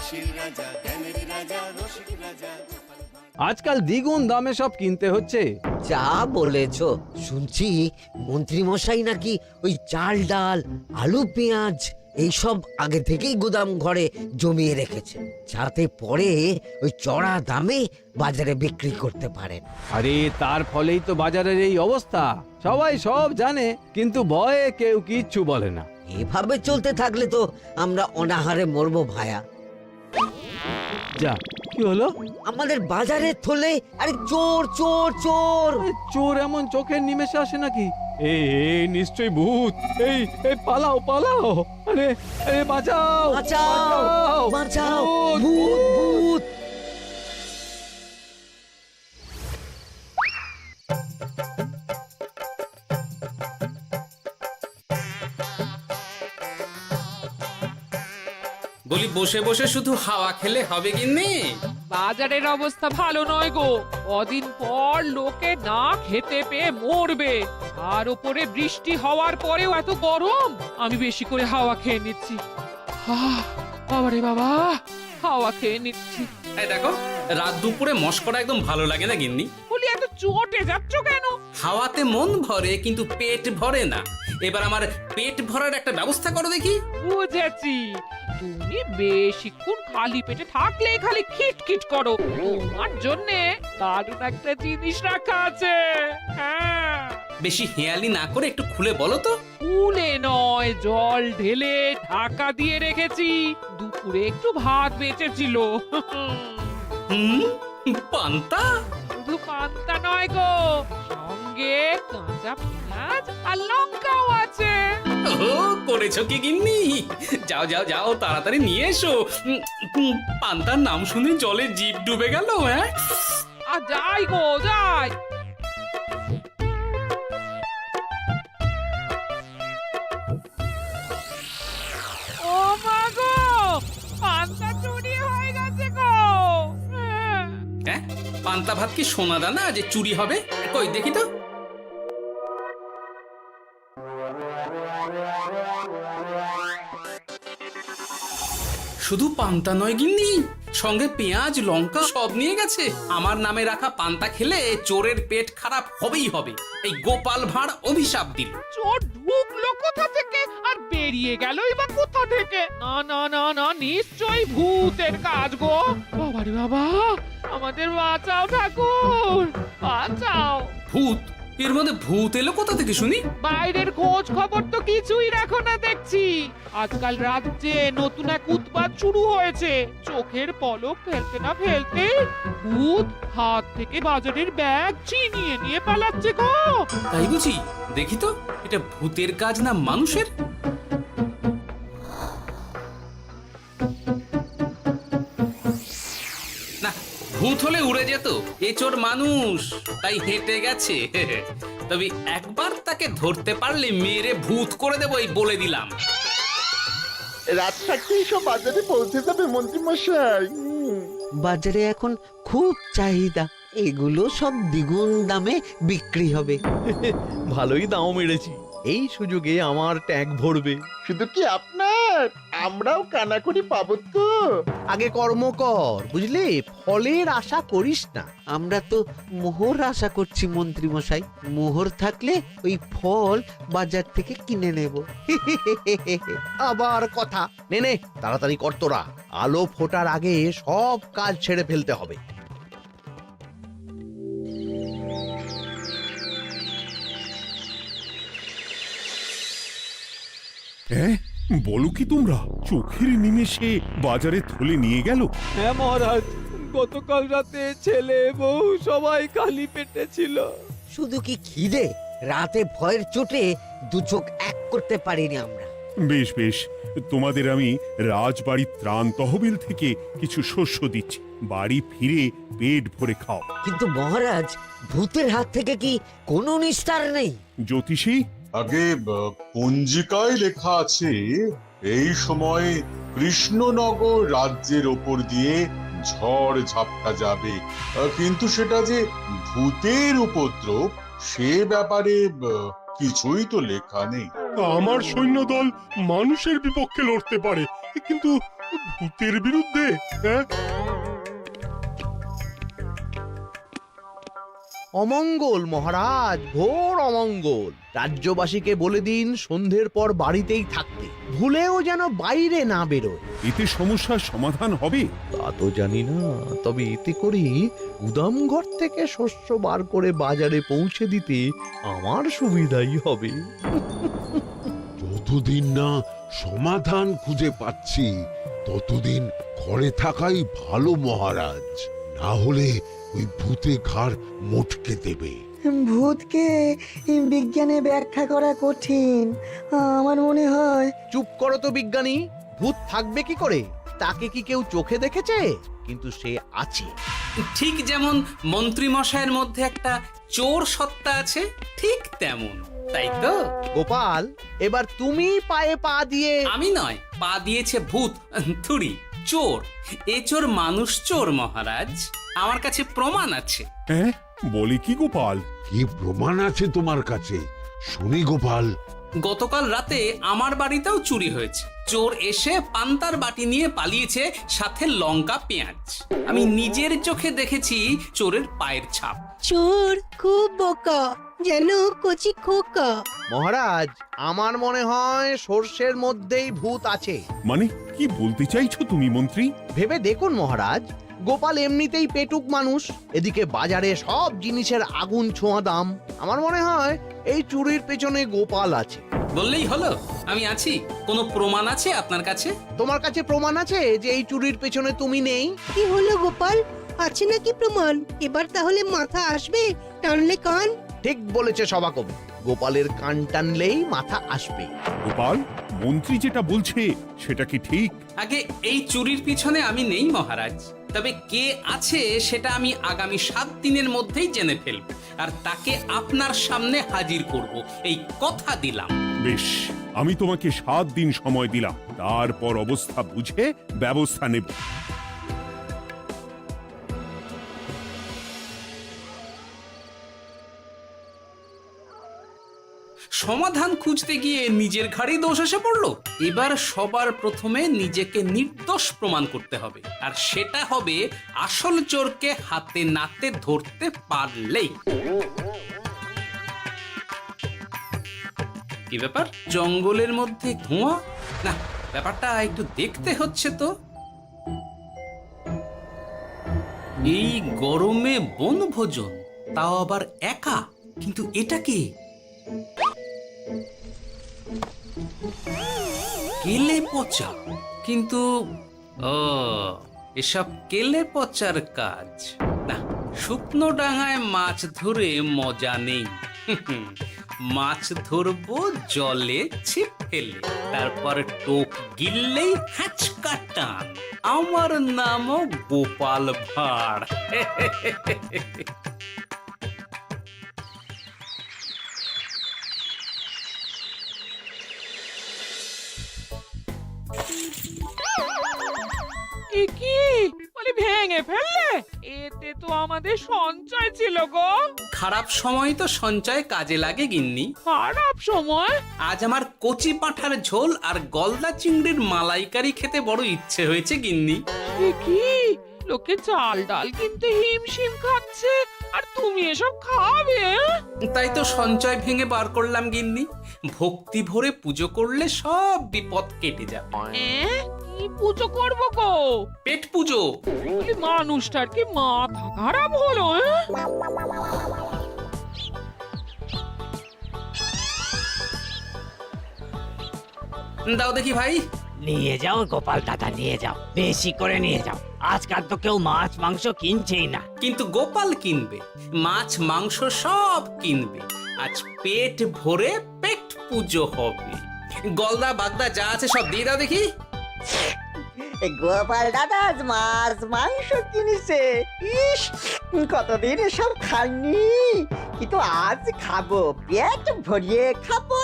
হাসির রাজা, জ্ঞানের রাজা, রসিক রাজা। আজকাল দ্বিগুণ দামে সব কিনতে হচ্ছে। যা বলেছো, শুনছি মন্ত্রী মশাই নাকি ওই চাল ডাল আলু পেঁয়াজ এইসব আগে থেকেই গুদাম ঘরে জমিয়ে রেখেছে, যাতে পরে ওই চড়া দামে বাজারে বিক্রি করতে পারেন। আরে তার ফলেই তো বাজারের এই অবস্থা। সবাই সব জানে, কিন্তু ভয়ে কেউ কিচ্ছু বলে না। এভাবে চলতে থাকলে তো আমরা অনাহারে মরবো ভায়া। যা, কি হলো? আমাদের বাজারে থলে আরে চোর চোর চোর। এ, চোর এমন চোখের নিমেষে আসে নাকি? এই নিশ্চয়ই ভূত। এই এই পালাও পালাও। আরে আরে বাঁচাও বাঁচাও বাঁচাও, ভূত ভূত। বলি বসে বসে শুধু হাওয়া খেলে হবে গিন্নি? বাজারের অবস্থা ভালো নয় গো। কদিন পর লোকে না খেতে পেয়ে মরবে। আর উপরে বৃষ্টি হওয়ার পরেও এত গরম। আমি বেশি করে হাওয়া খেয়ে নিচ্ছি। বাবারে বাবা, হাওয়া খেয়ে নিচ্ছি। এই দেখো, রাত দুপুরে মস্করা একদম ভালো লাগে না গিন্নি। বলি এত চটে যাচ্ছ কেন? হাওয়াতে মন ভরে কিন্তু পেট ভরে না। এবার আমার পেট ভরার একটা ব্যবস্থা করো দেখি। বুঝেছি, তুমি বেশিক্ষণ খালি পেটে থাকলে খালি খিটখিট করো। তোমার জন্যে দারুণ একটা জিনিস রাখা আছে। হ্যাঁ, বেশি হেয়ালি না করে একটু খুলে বলো তো। ফুলে নয়, জল ঢেলে ঢাকা দিয়ে রেখেছি। দুপুরে একটু ভাত বেঁচেছিল। হুম, পান্তা? শুধু পান্তা নয় গো, সঙ্গে কাঁচা পেঁয়াজ আর লঙ্কাও আছে। ও, করেছো কি গিন্নি? যাও যাও যাও, তাড়াতাড়ি নিয়ে এসো। পান্তার নাম শুনে জলে জিভ ডুবে গেল। হ্যাঁ, আর যাই গো যাই। ও মা গো, পান্তা চুরি হয়ে গেছে গো। হ্যাঁ, পান্তা ভাত কি সোনা দানা যে চুরি হবে? কই দেখি তো। শুধু পান্তা নয় গিন্নি, সঙ্গে পেঁয়াজ লঙ্কা সব নিয়ে গেছে। আমার নামে রাখা পান্তা খেলে চোরের পেট খারাপ হবেই হবে। এই গোপাল ভাঁড় অভিশাপ দিল। চোর ঢুকলো কোথা থেকে আর বেরিয়ে গেলই বা কোথা থেকে? না না না না, নিশ্চয়ই ভূতের কাজ গো। বাবারে বাবা, আমাদের বাঁচাও ঠাকুর, বাঁচাও। ভূত? এর মধ্যে ভূত এলো কোথা থেকে শুনি? বাইরের খোঁজ খবর তো কিছুই রাখো না দেখছি। আজকাল রাজ্যে নতুন এক উৎপাত শুরু হয়েছে। চোখের পলক ফেলতে না ফেলতে ভূত হাত থেকে বাজারের ব্যাগ ছিনিয়ে নিয়ে পালাচ্ছে গো। তাই বুঝি? দেখি তো, এটা ভূতের কাজ না মানুষের? না, ভূত হলে উড়ে যেত। এ চোর মানুষ, তাই হেঁটে গেছে। তবে একবার তাকে ধরতে পারলে মেরে ভূত করে দেবো, এই বলে দিলাম। রাত থাকতেই সব বাজারে পৌঁছে যাবে মন্ত্রী মশাই। বাজারে এখন খুব চাহিদা, এগুলো সব দ্বিগুণ দামে বিক্রি হবে। ভালোই দাম মেরেছি, এই সুযোগে আমার ট্যাঙ্ক ভরবে। শুধু কি আপনার, আমরাও কানাকড়ি পাবো তো। আগে কর্ম কর, বুঝলি? ফলের আশা করিস না। আমরা তো মোহর আশা করছি মন্ত্রী মশাই। মোহর থাকলে ওই ফল বাজার থেকে কিনে নেব। আবার কথা, নে নে তাড়াতাড়ি কর তোরা। আলো ফোটার আগে সব কাজ ছেড়ে ফেলতে হবে। হ্যাঁ, বলো কি তোমরা? চোখের নিমেষে বাজারে থলে নিয়ে গেল? হ্যাঁ মহারাজ, গতকাল রাতে ছেলে বউ সবাই খালি পেটে ছিল। শুধু কি খিদে, রাতে ভয়ের চোটে দু চোখ এক করতে পারিনি আমরা। বেশ বেশ, তোমাদের আমি রাজবাড়ির ত্রাণ তহবিল থেকে কিছু শস্য দিচ্ছি। বাড়ি ফিরে পেট ভরে খাও। কিন্তু মহারাজ, ভূতের হাত থেকে কি কোনো নিস্তার নেই? জ্যোতিষী, আগে পঞ্জিকায় লেখা আছে এই সময় কৃষ্ণনগর রাজ্যের ওপর দিয়ে ঝড় ঝাপটা যাবে, কিন্তু সেটা যে ভূতের উপদ্রব সে ব্যাপারে কিছুই তো লেখা নেই। আমার সৈন্যদল মানুষের বিপক্ষে লড়তে পারে, কিন্তু ভূতের বিরুদ্ধে? হ্যাঁ? অমঙ্গল মহারাজ, ঘোর অমঙ্গল। রাজ্যবাসীকে বলে দিন সন্ধ্যের পর বাড়িতেই থাকতে, ভুলেও যেন বাইরে না বেরোয়। এতে সমস্যার সমাধান হবে? তা তো জানি না, তবে এতে করি গুদাম ঘর থেকে শস্য বার করে বাজারে পৌঁছে দিতে আমার সুবিধাই হবে। যতদিন না সমাধান খুঁজে পাচ্ছি ততদিন ঘরে থাকাই ভালো মহারাজ, না হলে ওই ভূতে ঘাড় মোটকে দেবে। ভূতকে বিজ্ঞানে ব্যাখ্যা করা কঠিন, আমার মনে হয়। চুপ করো তো বিজ্ঞানী, ভূত থাকবে কি করে? তাকে কি কেউ চোখে দেখেছে? কিন্তু সে আছে। ঠিক যেমন মন্ত্রী মশাইয়ের মধ্যে একটা চোর সত্তা আছে, ঠিক তেমন, তাই তো? গোপাল, এবার তুমি পায়ে পা দিয়ে। আমি নয়, পা দিয়েছে ভূত, থুড়ি চোর। এ চোর মানুষ চোর মহারাজ, আমার কাছে প্রমাণ আছে। হ্যাঁ, বলে কি গোপাল? কি প্রমাণ আছে তোমার কাছে? শুনি গোপাল। গতকাল রাতে আমার বাড়িতেও চুরি হয়েছে। চোর এসে পান্তার বাটি নিয়ে পালিয়েছে, সাথে লঙ্কা পেঁয়াজ। আমি নিজের চোখে দেখেছি চোরের পায়ের ছাপ। চোর খুব বোকা, যেন কচি খোকা। মহারাজ, আমার মনে হয় সর্ষের মধ্যেই ভূত আছে। মানে কি বলতে চাইছো তুমি মন্ত্রী? ভেবে দেখুন মহারাজ, গোপাল এমনিতেই পেটুক মানুষ, এদিকে বাজারে সব জিনিসের আগুন ছোঁয়া দাম। আমার মনে হয় এই চুরির পেছনে গোপাল আছে। বললেই হলো আমি আছি। কোনো প্রমাণ আছে আপনার কাছে? তোমার কাছে প্রমাণ আছে যে এই চুরির পেছনে তুমি নেই? কি হলো গোপাল, আছে নাকি প্রমাণ? এবার তাহলে মাথা আসবে, টানলে কান। ঠিক বলেছে সভাকবি, গোপালের কান টানলেই মাথা আসবে। গোপাল, মন্ত্রী যেটা বলছে সেটা কি ঠিক? আগে এই চুরির পিছনে আমি নেই মহারাজ, তবে কে আছে সেটা আমি আগামী 7 দিনের মধ্যেই জেনে ফেলব, আর তাকে আপনার সামনে হাজির করব, এই কথা দিলাম। বেশ, আমি তোমাকে 7 দিন সময় দিলাম, তারপর অবস্থা বুঝে ব্যবস্থা নেব। সমাধান খুঁজতে গিয়ে নিজের ঘাড়েই দোষ এসে পড়লো। এবার সবার প্রথমে নিজেকে নির্দোষ প্রমাণ করতে হবে, আর সেটা হবে আসল চোরকে হাতে নাতে ধরতে পারলেই। কি ব্যাপার, জঙ্গলের মধ্যে ধোঁয়া? না, ব্যাপারটা একটু দেখতে হচ্ছে তো। এই গরমে বনভোজন, তাও আবার একা, কিন্তু এটা কি? কেলে পচা, কিন্তু ও এসব কেলে পচার কাজ না। শুকনো ডাঙায় মাছ ধরে মজা নেই। মাছ ধরবো জলে ছিপ ফেলে, তারপর টোপ গিললেই হ্যাচকা টান। আমার নামও গোপাল ভাঁড়। কি বলি, ভেঙে ফেললে? এতে তো আমাদের সঞ্চয় ছিল গো। খারাপ সময় তো সঞ্চয় কাজে লাগে গিন্নি। খারাপ সময়? আজ আমার কচি পাঁঠার ঝোল আর গলদা চিংড়ির মালাইকারি খেতে বড় ইচ্ছে হয়েছে গিন্নি। কি লোকে চাল ডাল কিনতে হিমশিম খাচ্ছে, আর তুমি এসব খাবে? তাই তো সঞ্চয় ভেঙে বার করলাম গিন্নি। ভক্তি ভরে পুজো করলে সব বিপদ কেটে যাবে। কি পুজো করবো গো? পেট পুজো। মানুষটার কি মাথা খারাপ হলো? দাও দেখি ভাই। নিয়ে যাও গোপাল দাদা, নিয়ে যাও, বেশি করে নিয়ে যাও। আজকাল তো কেউ মাছ মাংস কিনছেই না। কিন্তু গোপাল কিনবে, মাছ মাংস সব কিনবে। আজ পেট ভরে পেট পুজো হবে। গলদা বাগদা যা আছে সব দিয়ে দাও দেখি। গোপাল দাদা মাছ মাংস কিনেছে, ইস কতদিন এসব খাইনি, কিন্তু আজ খাবো, পেট ভরিয়ে খাবো।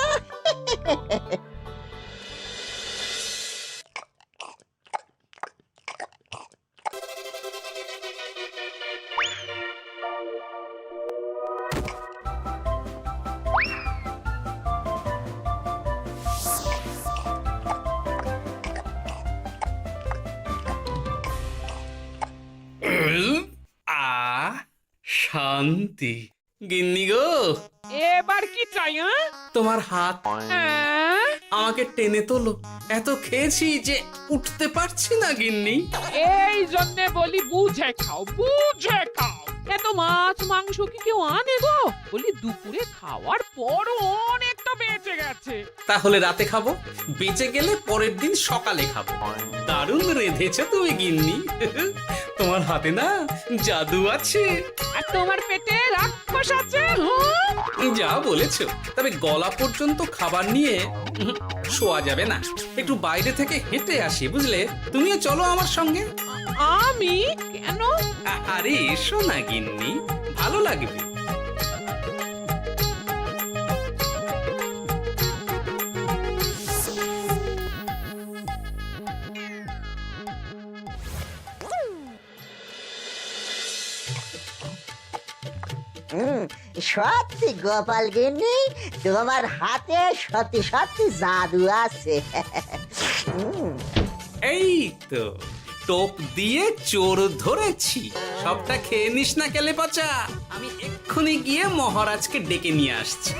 শান্তি। গিন্নি গো, এবার কি চাই? তোমার হাত হ্যাঁ? আমাকে টেনে তোলো। এত খেয়েছি যে উঠতে পারছি না গিন্নি। এই জন্যে বলি বুঝে খাও, বুঝে খাও। এত মাছ মাংস কি কেউ আনে গো? বলি দুপুরে খাওয়ার পরও অনেকটা বেঁচে গেছে। তাহলে রাতে খাবো, বেঁচে গেলে পরের দিন সকালে খাবো। দারুণ রেঁধেছো তুমি গিন্নি। তোমার হাতে না জাদু আছে। আর তোমার পেটে রাক্ষস আছে। হ্যাঁ? যা বলেছো, তবে গলা পর্যন্ত খাবার নিয়ে শোয়া যাবে না। একটু বাইরে থেকে হেঁটে আসি, বুঝলে? তুমিও চলো আমার সঙ্গে। আমি কেন? আরে এসো না গিন্নি, ভালো লাগবে। সত্যি গোপাল গিন্নি, তোমার হাতে সত্যি সত্যি জাদু আছে। এই তো টোপ দিয়ে চোর ধরেছি। সবটা খেয়ে নিস না কেলে পচা। আমি এক্ষুনি গিয়ে মহারাজকে ডেকে নিয়ে আসছি।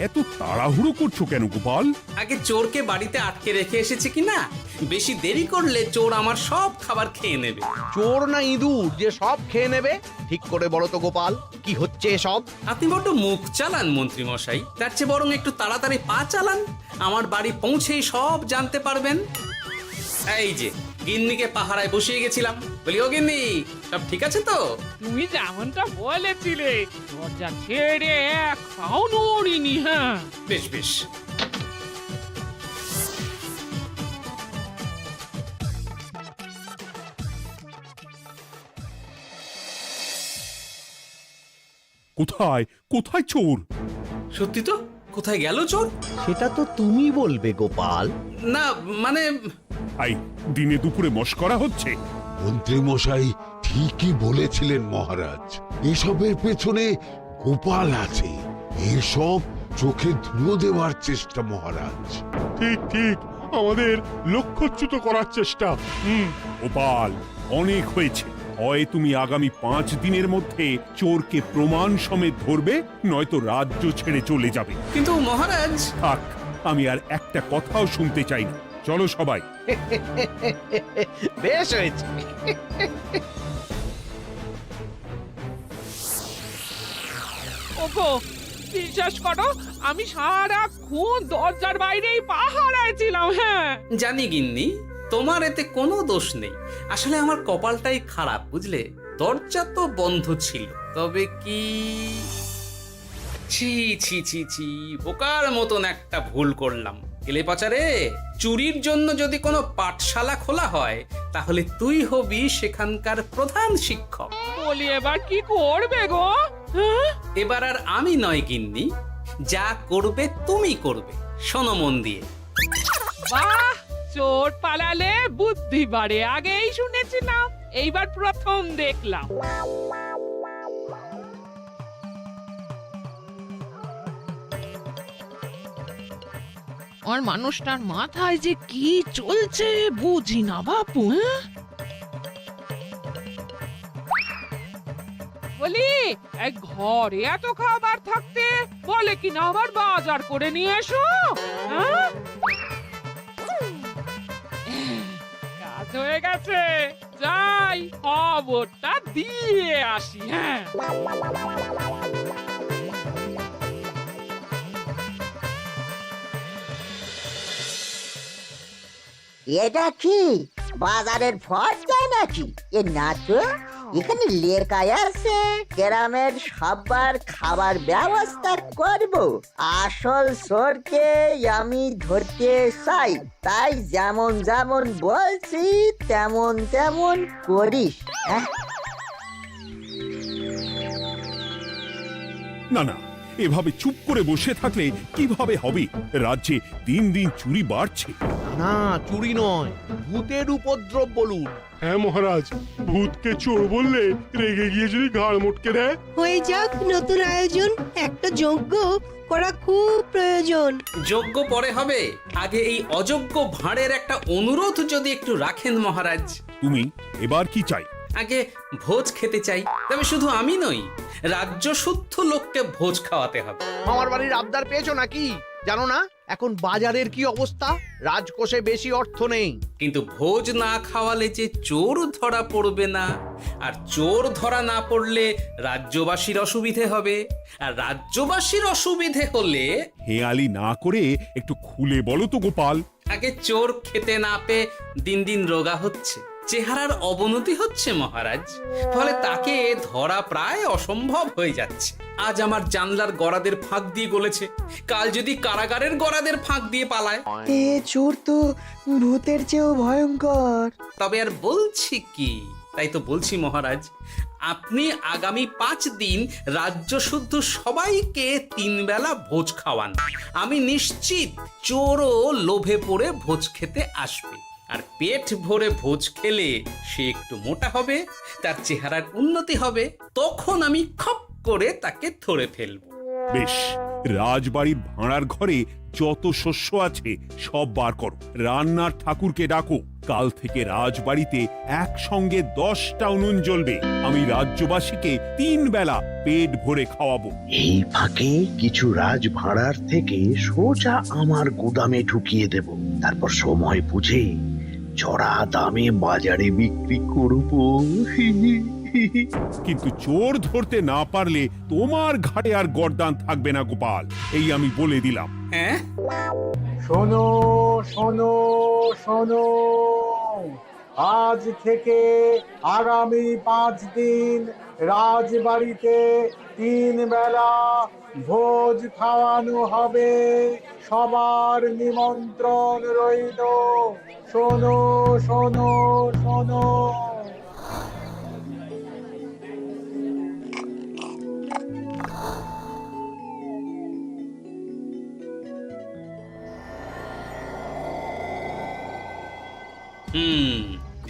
এত তাড়াহুড়ো করছো কেন গোপাল? আগে চোরকে বাড়িতে আটকে রেখে এসেছে কিনা, বেশি দেরি করলে চোর আমার সব খাবার খেয়ে নেবে। চোর না ইঁদুর যে সব খেয়ে নেবে? ঠিক করে বলো তো গোপাল, কি হচ্ছে এসব? আপনি বড্ড মুখ চালান মন্ত্রী মশাই, তার চেয়ে বরং একটু তাড়াতাড়ি পা চালান। আমার বাড়ি পৌঁছেই সব জানতে পারবেন। এই যে গিন্নিকে পাহারায় বসিয়ে গেছিলাম, বলি ও গিন্নি, সব ঠিক আছে তো? তুমি যেমনটা বলেছিলে, দরজা ছেড়ে এক পাও নড়িনি। হ্যাঁ, বেশ বেশ। কোথায় কোথায় চোর? সত্যি তো, কোথায় গেল চোর? সেটা তো তুমি বলবে গোপাল। না মানে আই দিনে দুপুরে মশকরা হচ্ছে। মন্ত্রী মশাই ঠিকই বলেছিলেন মহারাজ, এসবের পেছনে গোপাল আছে। এসব চোখে ধুলো দেওয়ার চেষ্টা মহারাজ। ঠিক ঠিক, আমাদের লক্ষ্যচ্যুত করার চেষ্টা। গোপাল, অনেক হয়েছে। হয় তুমি আগামী 5 দিনের মধ্যে চোরকে প্রমাণ সমেত ধরবে, নয়তো রাজ্য ছেড়ে চলে যাবে। কিন্তু মহারাজ। থাক, আমি আর একটা কথাও শুনতে চাই না। চলো সবাই। বেশ হয়েছে। ওগো, বিশ্বাস করো, আমি সারাক্ষণ দরজার বাইরেই পাহারায় ছিলাম। হ্যাঁ, জানি গিন্নি, তোমার এতে কোনো দোষ নেই। আসলে আমার কপালটাই খারাপ, বুঝলে? দরজা তো বন্ধ ছিল, তবে কি ছি ছি ছি ছি, বোকার মতন একটা ভুল করলাম। কেলে পচারে, চুরির জন্য যদি কোনো পাঠশালা খোলা হয়, তাহলে তুই হবি সেখানকার প্রধান শিক্ষক। বলি এবার কি করবে গো? হ্যাঁ? এবার আর আমি নয় গিন্নি, যা করবে তুমি করবে। শোনো মন দিয়ে। বাহ, চোর পালালে বুদ্ধি বাড়ে, আগেই শুনেছিলাম, এইবার প্রথম দেখলাম। আর মানুষটার মাথায় যে কি চলছে বুঝি না বাপু। হ্যাঁ, বলি এক ঘরে এত খাবার থাকতে বলে কিনা আবার বাজার করে নিয়ে এসো। হ্যাঁ, কাজ হয়ে গেছে, যাই খবরটা দিয়ে আসি। হ্যাঁ, এটা কি বাজারের ফর্দা নাকি? এ না তো, এখানে লেখাই আছে গ্রামের সবার খাবার ব্যবস্থা করব। আসল চোরকে আমি ধরতে চাই, তাই যেমন যেমন বলছি তেমন তেমন করিস। হ্যাঁ, না না, এভাবে চুপ করে বসে থাকলে কিভাবে হবে? রাজ্যে দিন দিন চুরি বাড়ছে। না চুরি নয়, ভূতের উপদ্রব বলুন। হ্যাঁ মহারাজ, ভূতকে চোর বললে রেগে গিয়ে যদি ঘাড় মোটকে দেয়। হয়ে যাক নতুন আয়োজন, একটা যজ্ঞ করা খুব প্রয়োজন। যোগ্য পরে হবে, আগে এই অযোগ্য ভাঁড়ের একটা অনুরোধ যদি একটু রাখেন মহারাজ। তুমি এবার কি চাই? আগে ভোজ খেতে চাই, তবে শুধু আমি নই, রাজ্য শুদ্ধ লোককে ভোজ খাওয়াতে হবে। আমার বাড়ির আবদার পেয়েছো নাকি? জানো না এখন বাজারের কি অবস্থা? রাজকোষে বেশি অর্থ নেই। কিন্তু ভোজ না খাওয়ালে যে চোর ধরা পড়বে না, আর চোর ধরা না পড়লে রাজ্যবাসীর অসুবিধে হবে, আর রাজ্যবাসীর অসুবিধে হলে হেয়ালি না করে একটু খুলে বলো তো গোপাল। আগে চোর খেতে না পেয়ে দিন দিন রোগা হচ্ছে, চেহারার অবনতি হচ্ছে মহারাজ, ফলে তাকে ধরা প্রায় অসম্ভব হয়ে যাচ্ছে। আজ আমার জানলার গড়াদের ফাঁক দিয়ে গলেছে, কাল যদি কারাগারের গড়াদের ফাঁক দিয়ে পালায়। এ চোর তো ভূতের চেয়েও ভয়ঙ্কর। তবে আর বলছি কি, তাই তো বলছি মহারাজ, আপনি আগামী 5 দিন রাজ্য শুদ্ধ সবাইকে 3 বেলা ভোজ খাওয়ান। আমি নিশ্চিত চোরও লোভে পড়ে ভোজ খেতে আসবে, আর পেট ভরে ভোজ খেলে সে একটু মোটা হবে, তার চেহারার উন্নতি হবে, তখন আমি খপ করে তাকে ধরে ফেলবো। বেশ, রাজবাড়ির ভাঁড়ার ঘরে যত শস্য আছে সব বার করো, রান্নার ঠাকুরকে ডাকো। কাল থেকে রাজবাড়িতে একসঙ্গে 10টা উনুন জ্বলবে। আমি রাজ্যবাসীকে 3 বেলা পেট ভরে খাওয়াবো। এই ফাঁকে কিছু রাজ ভাড়ার থেকে সোজা আমার গুদামে ঢুকিয়ে দেব, তারপর সময় বুঝে চড়া দামে বাজারে বিক্রি করব। কিন্তু চোর ধরতে না পারলে তোমার ঘাটে আর গর্দান থাকবে না গোপাল, এই আমি বলে দিলাম। হ্যাঁ, শোনো শোনো শোনো, আজ থেকে আগামী 5 দিন রাজবাড়িতে 3 বেলা ভোজ খাওয়ানো হবে, সবার নিমন্ত্রণ রইল। শোনো শোনো শোনো।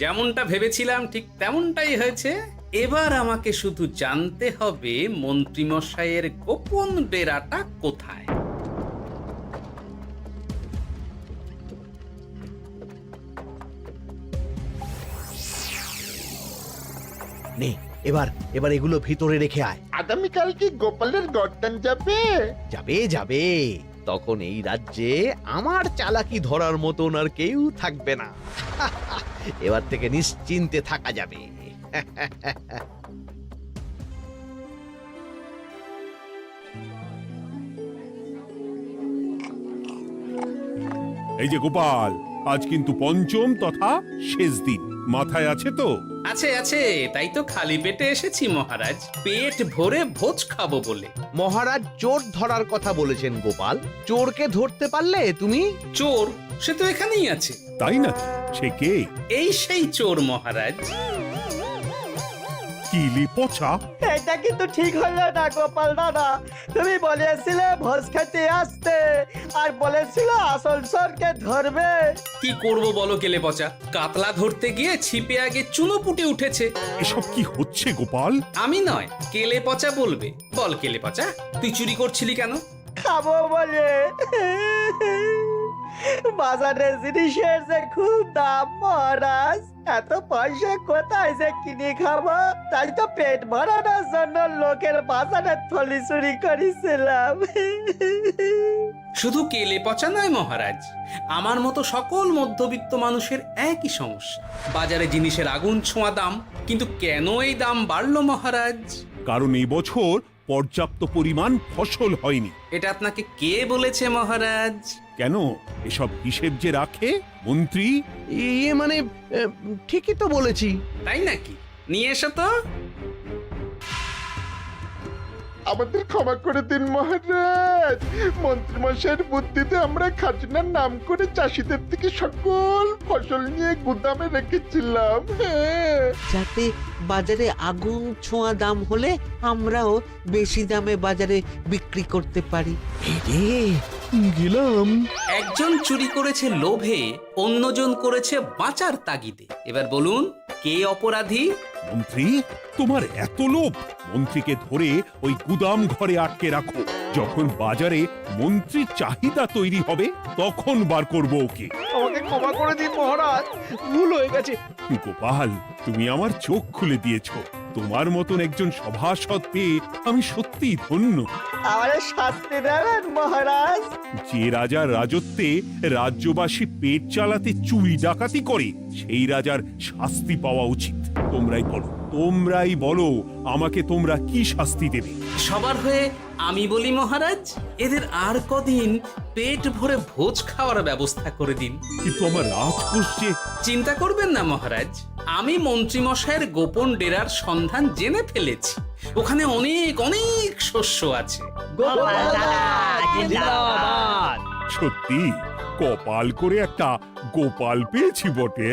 যেমনটা ভেবেছিলাম ঠিক তেমনটাই হয়েছে। এবার আমাকে শুধু জানতে হবে মন্ত্রীমশাইয়ের গোপন ডেরাটা কোথায়। নে এবার এগুলো ভিতরে রেখে আয়। আগামীকাল কি গোপালের গর্দান যাবে? যাবে যাবে, তখন এই রাজ্যে আমার চালাকি ধরার মতন আর কেউ থাকবে না। এবার থেকে নিশ্চিন্তে থাকা যাবে। এই যে গোপাল, আজ কিন্তু পঞ্চম তথা শেষ দিন, মাথায় আছে তো? আছে আছে, তাই তো খালি পেটে এসেছি মহারাজ, পেট ভরে ভোজ খাবো বলে। মহারাজ চোর ধরার কথা বলেছেন গোপাল, চোরকে ধরতে পারলে তুমি? চোর সে তো এখানেই আছে। তাই না? সে কে? এই সেই চোর মহারাজ। কিলি পচা, এটা কিন্তু ঠিক হলো না গোপাল দাদা। তুমি বলেছিলে ভোজ খেতে আসতে, আর বলেছিলে আসল চোরকে ধরবে। কি করব বলো কেলে পচা, কাতলা ধরতে গিয়ে ছিপে আগে চুনো পুটে উঠেছে। এসব কি হচ্ছে গোপাল? আমি নয়, কেলে পচা বলবে। বল কেলে পচা, তুই চুরি করছিলি কেন? খাবো বলে। বাজারে জিনিসের যে খুব দাম মহারাজ, এত পয়সা কোথায় যে কিনে খাবো, তাই তো পেট ভরানোর জন্য লোকের বাজারে থলি চুরি করেছিলাম। শুধু কেলে পচা নয় মহারাজ, আমার মতো সকল মধ্যবিত্ত মানুষের একই সমস্যা। বাজারে জিনিসের আগুন ছোঁয়া দাম, কিন্তু কেন এই দাম বাড়লো মহারাজ? কারণ এই বছর পর্যাপ্ত পরিমাণ ফসল হয়নি। এটা আপনাকে কে বলেছে মহারাজ? কেন, এসব হিসেব যে রাখে মন্ত্রী। ইয়ে মানে ঠিকই তো বলেছি। তাই নাকি? নিয়ে এসো তো। আমাদের ক্ষমা করে দিন মহারাজ, মন্ত্রীমশাইয়ের বুদ্ধিতে আমরা খাজনার নাম করে চাষিদের থেকে সকল ফসল নিয়ে গুদামে রেখেছিলাম। যাতে বাজারে আগুন ছোঁয়া দাম হলে আমরাও বেশি দামে বাজারে বিক্রি করতে পারি। রে গেলাম। একজন চুরি করেছে লোভে, অন্যজন করেছে বাঁচার তাগিদে। এবার বলুন কে অপরাধী? মন্ত্রী, তোমার এত লোভ! মন্ত্রীকে ধরে ওই গুদাম ঘরে আটকে রাখো। যখন বাজারে মন্ত্রীর চাহিদা তৈরি হবে তখন বার করবো ওকে। আমাকে ক্ষমা করে দিন মহারাজ, ভুল হয়ে গেছে। গোপাল, তুমি আমার চোখ খুলে দিয়েছো। তোমার মতন একজন সভাসদ পেয়ে আমি সত্যিই ধন্য। আমারে শাস্তি দেবেন মহারাজ? যে রাজার রাজত্বে রাজ্যবাসী পেট চালাতে চুরি ডাকাতি করে সেই রাজার শাস্তি পাওয়া উচিত। তোমরাই বলো আমাকে তোমরা কি শাস্তি দেবে? সবার হয়ে আমি বলি মহারাজ, এদের আর কদিন পেট ভরে ভোজ খাওয়ার ব্যবস্থা করে দিন। কিন্তু আমার রাজকোষ যে... চিন্তা করবেন না মহারাজ, আমি মন্ত্রীমশাইয়ের গোপন ডেরার সন্ধান জেনে ফেলেছি। ওখানে অনেক অনেক শস্য আছে। সত্যি কপাল করে একটা গোপাল পেয়েছি বটে।